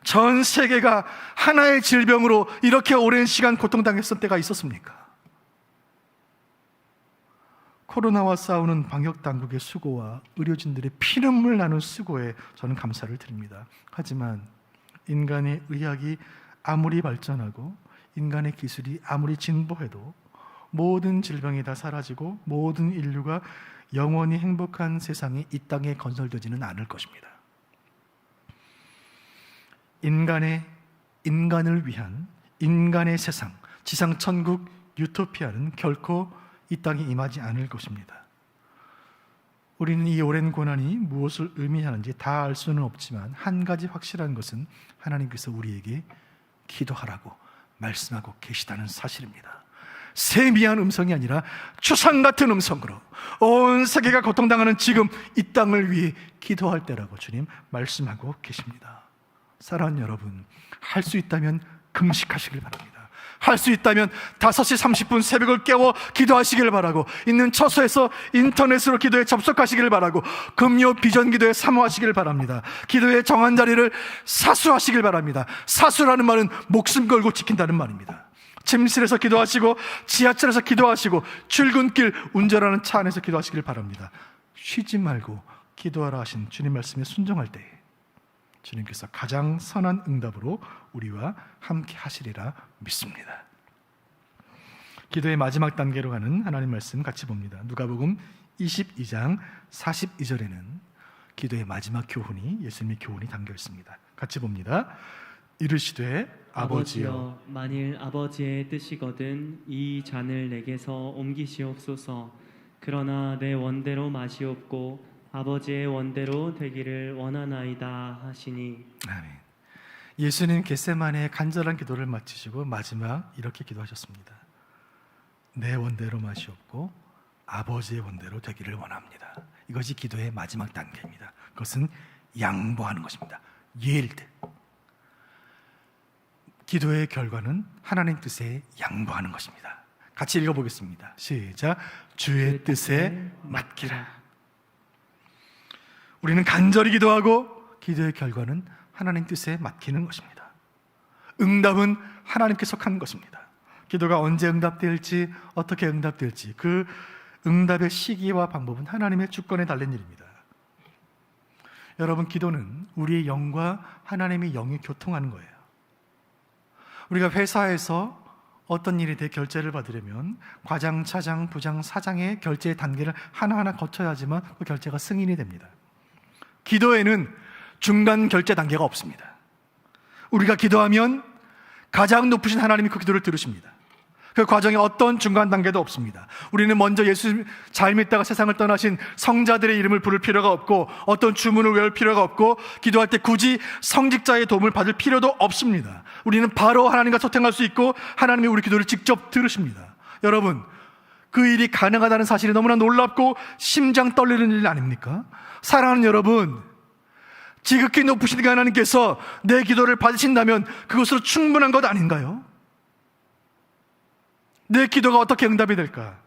전 세계가 하나의 질병으로 이렇게 오랜 시간 고통당했을 때가 있었습니까? 코로나와 싸우는 방역당국의 수고와 의료진들의 피눈물 나는 수고에 저는 감사를 드립니다. 하지만 인간의 의학이 아무리 발전하고 인간의 기술이 아무리 진보해도 모든 질병이 다 사라지고 모든 인류가 영원히 행복한 세상이 이 땅에 건설되지는 않을 것입니다. 인간을 위한 인간의 세상, 지상천국 유토피아는 결코 이 땅에 임하지 않을 것입니다. 우리는 이 오랜 고난이 무엇을 의미하는지 다 알 수는 없지만 한 가지 확실한 것은 하나님께서 우리에게 기도하라고 말씀하고 계시다는 사실입니다. 세미한 음성이 아니라 추상 같은 음성으로 온 세계가 고통당하는 지금 이 땅을 위해 기도할 때라고 주님 말씀하고 계십니다. 사랑하는 여러분, 할 수 있다면 금식하시길 바랍니다. 할 수 있다면 5시 30분 새벽을 깨워 기도하시길 바라고, 있는 처소에서 인터넷으로 기도에 접속하시길 바라고, 금요 비전 기도에 사모하시길 바랍니다. 기도의 정한 자리를 사수하시길 바랍니다. 사수라는 말은 목숨 걸고 지킨다는 말입니다. 침실에서 기도하시고 지하철에서 기도하시고 출근길 운전하는 차 안에서 기도하시길 바랍니다. 쉬지 말고 기도하라 하신 주님 말씀에 순종할 때에 주님께서 가장 선한 응답으로 우리와 함께 하시리라 믿습니다. 기도의 마지막 단계로 가는 하나님 말씀 같이 봅니다. 누가복음 22장 42절에는 기도의 마지막 교훈이, 예수님의 교훈이 담겨 있습니다. 같이 봅니다. 이르시되 아버지여, 만일 아버지의 뜻이거든 이 잔을 내게서 옮기시옵소서. 그러나 내 원대로 마시옵고 아버지의 원대로 되기를 원하나이다 하시니. 아멘. 예수님 겟세마네의 간절한 기도를 마치시고 마지막 이렇게 기도하셨습니다. 내 원대로 마시옵고 아버지의 원대로 되기를 원합니다. 이것이 기도의 마지막 단계입니다. 그것은 양보하는 것입니다. yield. 기도의 결과는 하나님 뜻에 양보하는 것입니다. 같이 읽어보겠습니다. 시작. 주의 뜻에 맡기라. 우리는 간절히 기도하고 기도의 결과는 하나님 뜻에 맡기는 것입니다. 응답은 하나님께 속한 것입니다. 기도가 언제 응답될지, 어떻게 응답될지, 그 응답의 시기와 방법은 하나님의 주권에 달린 일입니다. 여러분, 기도는 우리의 영과 하나님의 영이 교통하는 거예요. 우리가 회사에서 어떤 일에 대해 결제를 받으려면 과장, 차장, 부장, 사장의 결제 단계를 하나하나 거쳐야지만 그 결제가 승인이 됩니다. 기도에는 중간 결제 단계가 없습니다. 우리가 기도하면 가장 높으신 하나님이 그 기도를 들으십니다. 그 과정에 어떤 중간 단계도 없습니다. 우리는 먼저 예수 잘 믿다가 세상을 떠나신 성자들의 이름을 부를 필요가 없고, 어떤 주문을 외울 필요가 없고, 기도할 때 굳이 성직자의 도움을 받을 필요도 없습니다. 우리는 바로 하나님과 소통할 수 있고 하나님이 우리 기도를 직접 들으십니다. 여러분, 그 일이 가능하다는 사실이 너무나 놀랍고 심장 떨리는 일 아닙니까? 사랑하는 여러분, 지극히 높으신 그 하나님께서 내 기도를 받으신다면 그것으로 충분한 것 아닌가요? 내 기도가 어떻게 응답이 될까?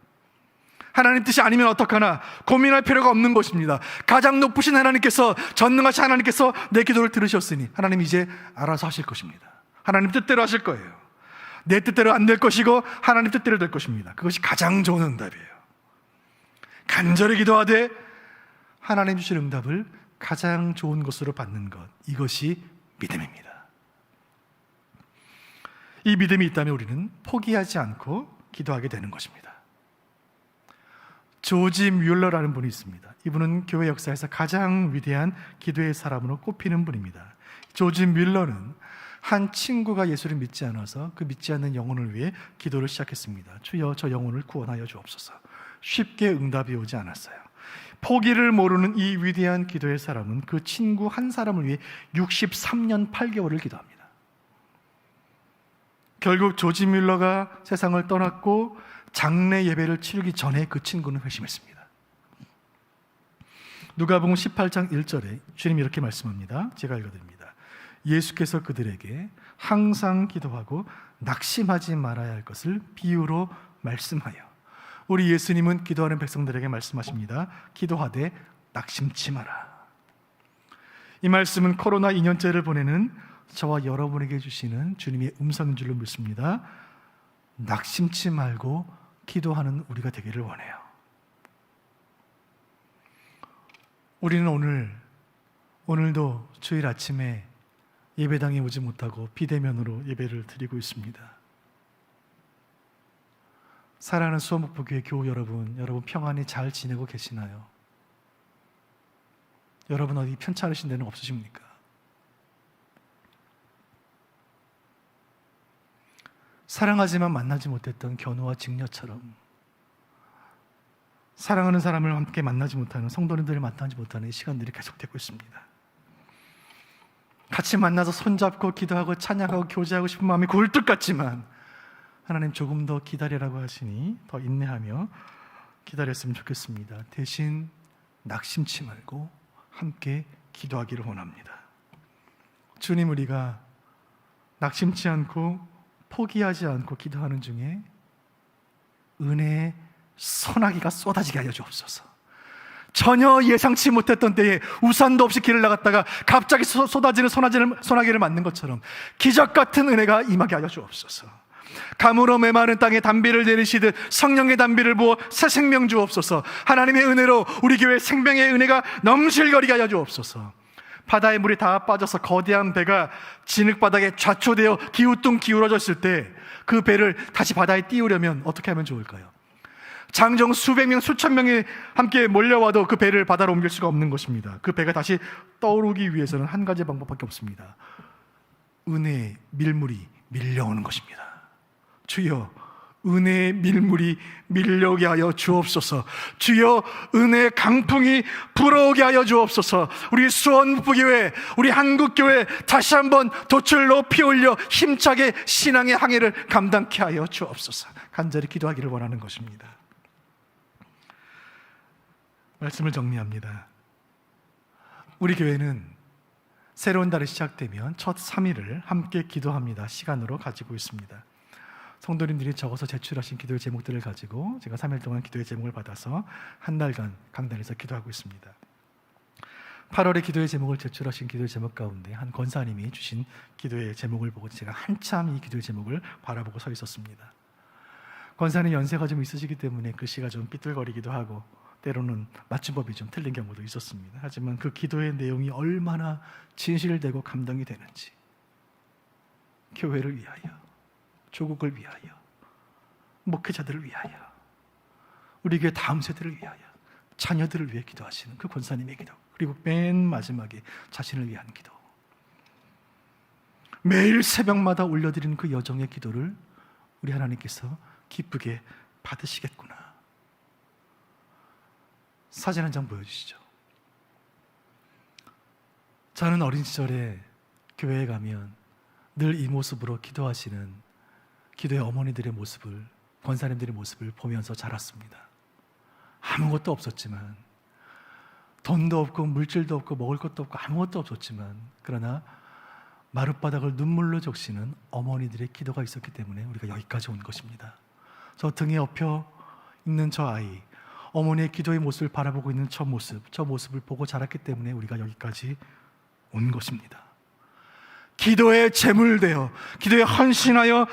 하나님 뜻이 아니면 어떡하나 고민할 필요가 없는 것입니다. 가장 높으신 하나님께서, 전능하신 하나님께서 내 기도를 들으셨으니 하나님 이제 알아서 하실 것입니다. 하나님 뜻대로 하실 거예요. 내 뜻대로 안 될 것이고 하나님 뜻대로 될 것입니다. 그것이 가장 좋은 응답이에요. 간절히 기도하되 하나님 주실 응답을 가장 좋은 것으로 받는 것, 이것이 믿음입니다. 이 믿음이 있다면 우리는 포기하지 않고 기도하게 되는 것입니다. 조지 뮬러라는 분이 있습니다. 이분은 교회 역사에서 가장 위대한 기도의 사람으로 꼽히는 분입니다. 조지 뮬러는 한 친구가 예수를 믿지 않아서 그 믿지 않는 영혼을 위해 기도를 시작했습니다. 주여, 저 영혼을 구원하여 주옵소서. 쉽게 응답이 오지 않았어요. 포기를 모르는 이 위대한 기도의 사람은 그 친구 한 사람을 위해 63년 8개월을 기도합니다. 결국 조지 뮬러가 세상을 떠났고 장례 예배를 치르기 전에 그 친구는 회심했습니다. 누가복음 18장 1절에 주님이 이렇게 말씀합니다. 제가 읽어드립니다. 예수께서 그들에게 항상 기도하고 낙심하지 말아야 할 것을 비유로 말씀하여, 우리 예수님은 기도하는 백성들에게 말씀하십니다. 기도하되 낙심치 마라. 이 말씀은 코로나 2년째를 보내는 저와 여러분에게 주시는 주님의 음성인 줄로 믿습니다. 낙심치 말고 기도하는 우리가 되기를 원해요. 우리는 오늘도 주일 아침에 예배당에 오지 못하고 비대면으로 예배를 드리고 있습니다. 사랑하는 수원목포교회 교우 여러분 평안히 잘 지내고 계시나요? 여러분 어디 편찮으신 데는 없으십니까? 사랑하지만 만나지 못했던 견우와 직녀처럼 사랑하는 사람을 함께 만나지 못하는, 성도님들을 만나지 못하는 이 시간들이 계속되고 있습니다. 같이 만나서 손잡고 기도하고 찬양하고 교제하고 싶은 마음이 굴뚝 같지만 하나님 조금 더 기다리라고 하시니 더 인내하며 기다렸으면 좋겠습니다. 대신 낙심치 말고 함께 기도하기를 원합니다. 주님, 우리가 낙심치 않고 포기하지 않고 기도하는 중에 은혜의 소나기가 쏟아지게 하여 주옵소서. 전혀 예상치 못했던 때에 우산도 없이 길을 나갔다가 갑자기 쏟아지는 소나기를 맞는 것처럼 기적 같은 은혜가 임하게 하여 주옵소서. 가물어 메마른 땅에 단비를 내리시듯 성령의 단비를 부어 새 생명 주옵소서. 하나님의 은혜로 우리 교회 생명의 은혜가 넘실거리게 하여 주옵소서. 바다의 물이 다 빠져서 거대한 배가 진흙바닥에 좌초되어 기우뚱 기울어졌을 때 그 배를 다시 바다에 띄우려면 어떻게 하면 좋을까요? 장정 수백 명, 수천 명이 함께 몰려와도 그 배를 바다로 옮길 수가 없는 것입니다. 그 배가 다시 떠오르기 위해서는 한 가지 방법밖에 없습니다. 은혜의 밀물이 밀려오는 것입니다. 주여, 은혜의 밀물이 밀려오게 하여 주옵소서. 주여, 은혜의 강풍이 불어오게 하여 주옵소서. 우리 수원목포교회, 우리 한국교회 다시 한번 돛을 높이 올려 힘차게 신앙의 항해를 감당케 하여 주옵소서. 간절히 기도하기를 원하는 것입니다. 말씀을 정리합니다. 우리 교회는 새로운 달이 시작되면 첫 3일을 함께 기도합니다 시간으로 가지고 있습니다. 성도님들이 적어서 제출하신 기도의 제목들을 가지고 제가 3일 동안 기도의 제목을 받아서 한 달간 강단에서 기도하고 있습니다. 8월에 기도의 제목을 제출하신 기도의 제목 가운데 한 권사님이 주신 기도의 제목을 보고 제가 한참 이 기도의 제목을 바라보고 서 있었습니다. 권사님 연세가 좀 있으시기 때문에 글씨가 좀 삐뚤거리기도 하고 때로는 맞춤법이 좀 틀린 경우도 있었습니다. 하지만 그 기도의 내용이 얼마나 진실되고 감동이 되는지, 교회를 위하여, 조국을 위하여, 목회자들을 위하여, 우리 교회 다음 세대를 위하여, 자녀들을 위해 기도하시는 그 권사님의 기도, 그리고 맨 마지막에 자신을 위한 기도, 매일 새벽마다 올려드리는 그 여정의 기도를 우리 하나님께서 기쁘게 받으시겠구나. 사진 한 장 보여주시죠. 저는 어린 시절에 교회에 가면 늘 이 모습으로 기도하시는 기도의 어머니들의 모습을, 권사님들의 모습을 보면서 자랐습니다. 아무것도 없었지만, 돈도 없고 물질도 없고 먹을 것도 없고 아무것도 없었지만, 그러나 마룻바닥을 눈물로 적시는 어머니들의 기도가 있었기 때문에 우리가 여기까지 온 것입니다. 저 등에 엎여 있는 저 아이, 어머니의 기도의 모습을 바라보고 있는 저 모습을 보고 자랐기 때문에 우리가 여기까지 온 것입니다. 기도에 제물되어, 기도에 헌신하여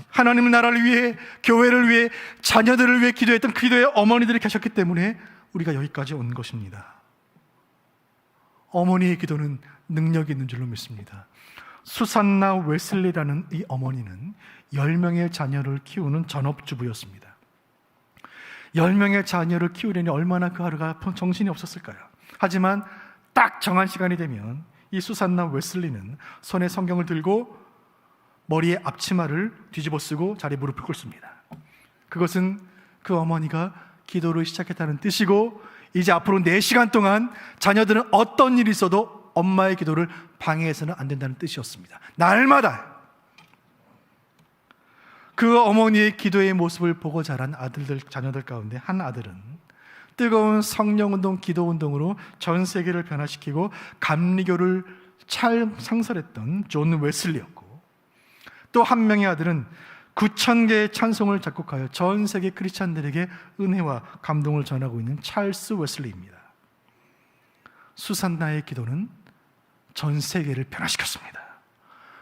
하나님 나라를 위해, 교회를 위해, 자녀들을 위해 기도했던 기도의 어머니들이 계셨기 때문에 우리가 여기까지 온 것입니다. 어머니의 기도는 능력이 있는 줄로 믿습니다. 수산나 웨슬리라는 이 어머니는 10명의 자녀를 키우는 전업주부였습니다. 10명의 자녀를 키우려니 얼마나 그 하루가 정신이 없었을까요? 하지만 딱 정한 시간이 되면 이 수산나 웨슬리는 손에 성경을 들고 머리에 앞치마를 뒤집어 쓰고 자리에 무릎을 꿇습니다. 그것은 그 어머니가 기도를 시작했다는 뜻이고, 이제 앞으로 4시간 동안 자녀들은 어떤 일이 있어도 엄마의 기도를 방해해서는 안 된다는 뜻이었습니다. 날마다 그 어머니의 기도의 모습을 보고 자란 자녀들 가운데 한 아들은 뜨거운 성령운동, 기도운동으로 전 세계를 변화시키고 감리교를 창설했던 존 웨슬리였고, 또 한 명의 아들은 9,000개의 찬송을 작곡하여 전 세계 크리스찬들에게 은혜와 감동을 전하고 있는 찰스 웨슬리입니다. 수산나의 기도는 전 세계를 변화시켰습니다.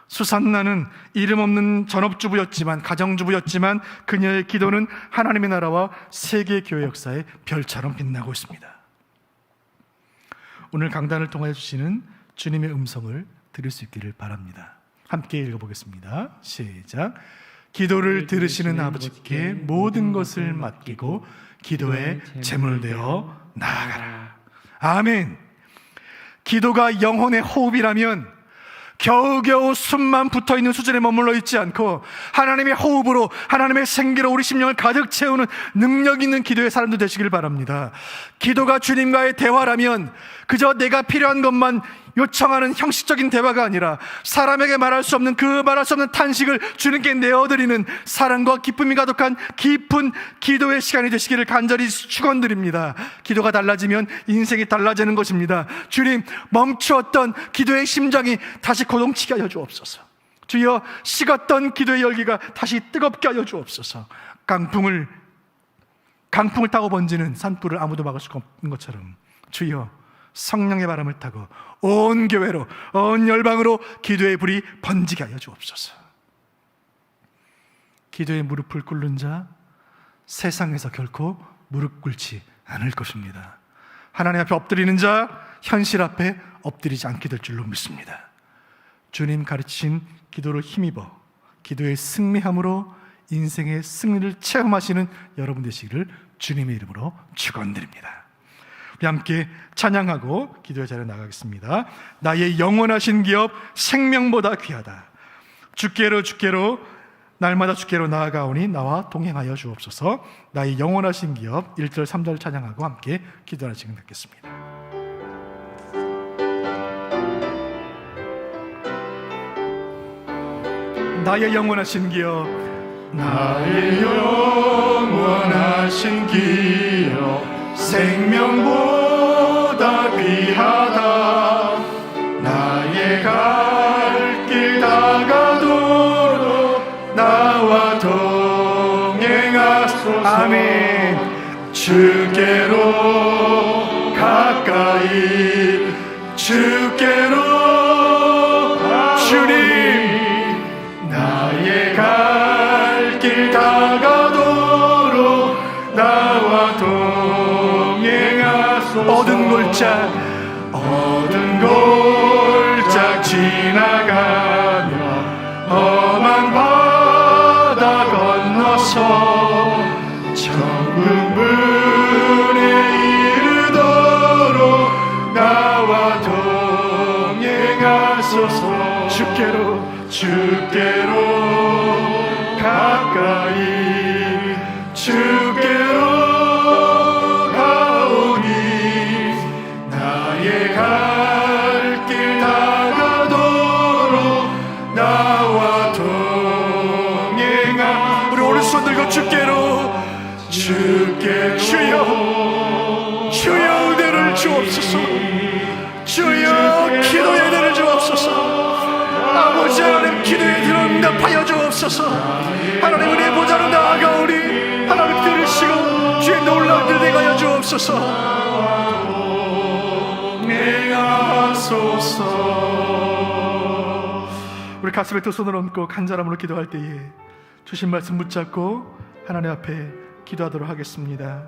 수산나는 이름 없는 전업주부였지만, 가정주부였지만 그녀의 기도는 하나님의 나라와 세계 교회 역사의 별처럼 빛나고 있습니다. 오늘 강단을 통하여 주시는 주님의 음성을 들을 수 있기를 바랍니다. 함께 읽어보겠습니다. 시작. 기도를 들으시는 아버지께 모든 것을 맡기고 기도에 제물되어 나아가라. 아멘. 기도가 영혼의 호흡이라면 겨우겨우 숨만 붙어있는 수준에 머물러 있지 않고 하나님의 호흡으로, 하나님의 생기로 우리 심령을 가득 채우는 능력 있는 기도의 사람도 되시길 바랍니다. 기도가 주님과의 대화라면 그저 내가 필요한 것만 요청하는 형식적인 대화가 아니라 사람에게 말할 수 없는 탄식을 주님께 내어드리는 사랑과 기쁨이 가득한 깊은 기도의 시간이 되시기를 간절히 축원드립니다. 기도가 달라지면 인생이 달라지는 것입니다. 주님, 멈추었던 기도의 심장이 다시 고동치게 하여 주옵소서. 주여, 식었던 기도의 열기가 다시 뜨겁게 하여 주옵소서. 강풍을 타고 번지는 산불을 아무도 막을 수가 없는 것처럼 주여, 성령의 바람을 타고 온 교회로, 온 열방으로 기도의 불이 번지게 하여 주옵소서. 기도에 무릎을 꿇는 자, 세상에서 결코 무릎 꿇지 않을 것입니다. 하나님 앞에 엎드리는 자, 현실 앞에 엎드리지 않게 될 줄로 믿습니다. 주님 가르치신 기도를 힘입어 기도의 승리함으로 인생의 승리를 체험하시는 여러분 되시기를 주님의 이름으로 축원드립니다. 우리 함께 찬양하고 기도의 자리에 나가겠습니다. 나의 영원하신 기업 생명보다 귀하다. 주께로 날마다 주께로 나아가오니 나와 동행하여 주옵소서. 나의 영원하신 기업 1절 3절 찬양하고 함께 기도하는 시간 갖겠습니다. 나의 영원하신 기업, 나의 영원하신 기업 생명보다 귀하다. 나의 갈 길 다가도록 나와 주께로 가까이 주께로 주님 나의 갈 길 다가도록 나와 동행하소서. 어두운 골짝 지나가며 험한 바다 건너서 천국문에 이르도록 나와 동행하소서. 주께로 가까이 주께로 가오니 나의 갈 길 다가도록 나와 동행하. 우리 오른손 들고 주께로 주여 은혜를 주옵소서. 주여 기도의 은혜를 주옵소서. 아버지 하나님 기도에 응답하여 주옵소서. 하나님 은혜 보좌로 나아가오니 하나님 들으시고 주의 놀라운 일 되게 주옵소서. 내가소서. 우리 가슴에 두 손을 얹고 간절함으로 기도할 때에 주신 말씀 붙잡고 하나님 앞에 기도하도록 하겠습니다.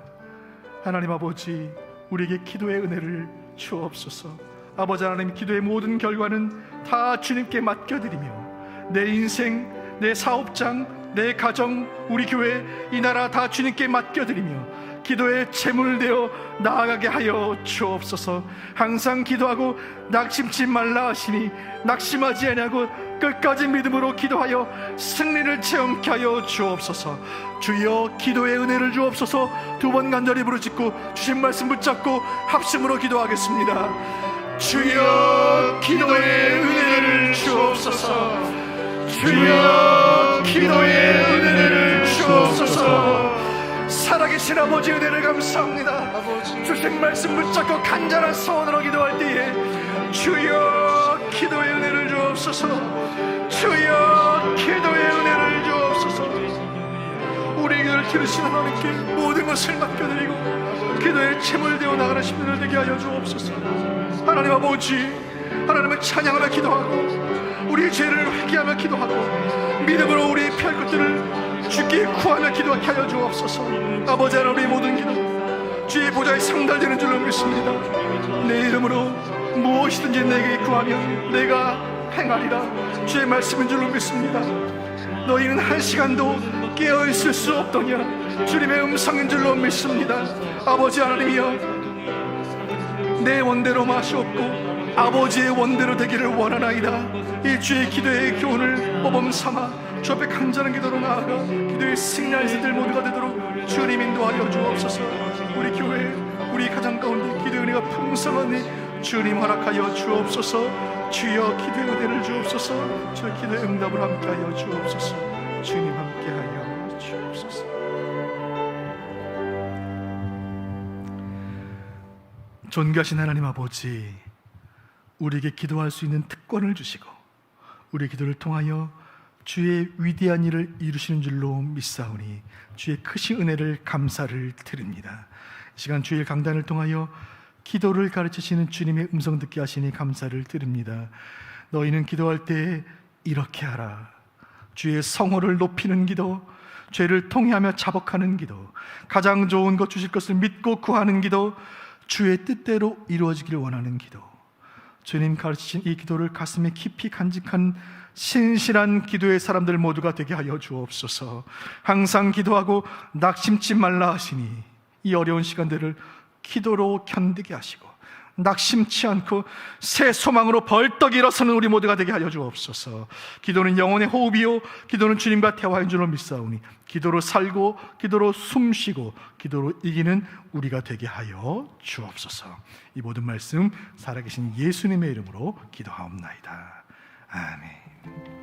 하나님 아버지, 우리에게 기도의 은혜를 주옵소서. 아버지 하나님, 기도의 모든 결과는 다 주님께 맡겨드리며 내 인생, 내 사업장, 내 가정, 우리 교회, 이 나라 다 주님께 맡겨드리며 기도의 제물 되어 나아가게 하여 주옵소서. 항상 기도하고 낙심치 말라 하시니 낙심하지 아니하고 끝까지 믿음으로 기도하여 승리를 체험케 하여 주옵소서. 주여 기도의 은혜를 주옵소서. 두 번 간절히 부르짖고 주신 말씀 붙잡고 합심으로 기도하겠습니다. 주여 기도의 은혜를 주옵소서. 주여 기도의 은혜를 주옵소서. 살아계신 아버지 은혜를 감사합니다. 주신 말씀 붙잡고 간절한 소원으로 기도할 때에 주여 기도의 은혜를 주옵소서. 주여 기도의 은혜를 주옵소서. 우리 기도를 들으신 하나님께 모든 것을 맡겨드리고 기도의 제물 되어 나가는 심령을 되게 하여 주옵소서. 하나님 아버지, 하나님을 찬양하며 기도하고 우리의 죄를 회개하며 기도하고 믿음으로 우리의 피할 것들을 주께 구하며 기도하게 하여 주옵소서. 아버지 하나님, 우리의 모든 기도 주의 보좌에 상달되는 줄로 믿습니다. 내 이름으로 무엇이든지 내게 구하면 내가 행하리라. 주의 말씀인 줄로 믿습니다. 너희는 한 시간도 깨어있을 수 없더냐. 주님의 음성인 줄로 믿습니다. 아버지 하나님이여, 내 원대로 마시옵고 아버지의 원대로 되기를 원하나이다. 이 주의 기도의 교훈을 모범 삼아 주 앞에 간절한 기도로 나아가 기도의 승리할 자들 모두가 되도록 주님 인도하여 주옵소서. 우리 교회, 우리 가정 가운데 기도의 은혜가 풍성하니 주님 허락하여 주옵소서. 주여 기도의 은혜를 주옵소서. 저 기도의 응답을 함께하여 주옵소서. 주님 함께하여 주옵소서. 존귀하신 하나님 아버지, 우리에게 기도할 수 있는 특권을 주시고 우리의 기도를 통하여 주의 위대한 일을 이루시는 줄로 믿사오니 주의 크신 은혜를 감사를 드립니다. 이 시간 주일 강단을 통하여 기도를 가르치시는 주님의 음성 듣게 하시니 감사를 드립니다. 너희는 기도할 때 이렇게 하라. 주의 성호를 높이는 기도, 죄를 통회하며 자복하는 기도, 가장 좋은 것 주실 것을 믿고 구하는 기도, 주의 뜻대로 이루어지기를 원하는 기도. 주님 가르치신 이 기도를 가슴에 깊이 간직한 신실한 기도의 사람들 모두가 되게 하여 주옵소서. 항상 기도하고 낙심치 말라 하시니 이 어려운 시간들을 기도로 견디게 하시고 낙심치 않고 새 소망으로 벌떡 일어서는 우리 모두가 되게 하여 주옵소서. 기도는 영혼의 호흡이요 기도는 주님과 대화인 줄로 믿사오니 기도로 살고 기도로 숨쉬고 기도로 이기는 우리가 되게 하여 주옵소서. 이 모든 말씀 살아계신 예수님의 이름으로 기도하옵나이다. 아멘.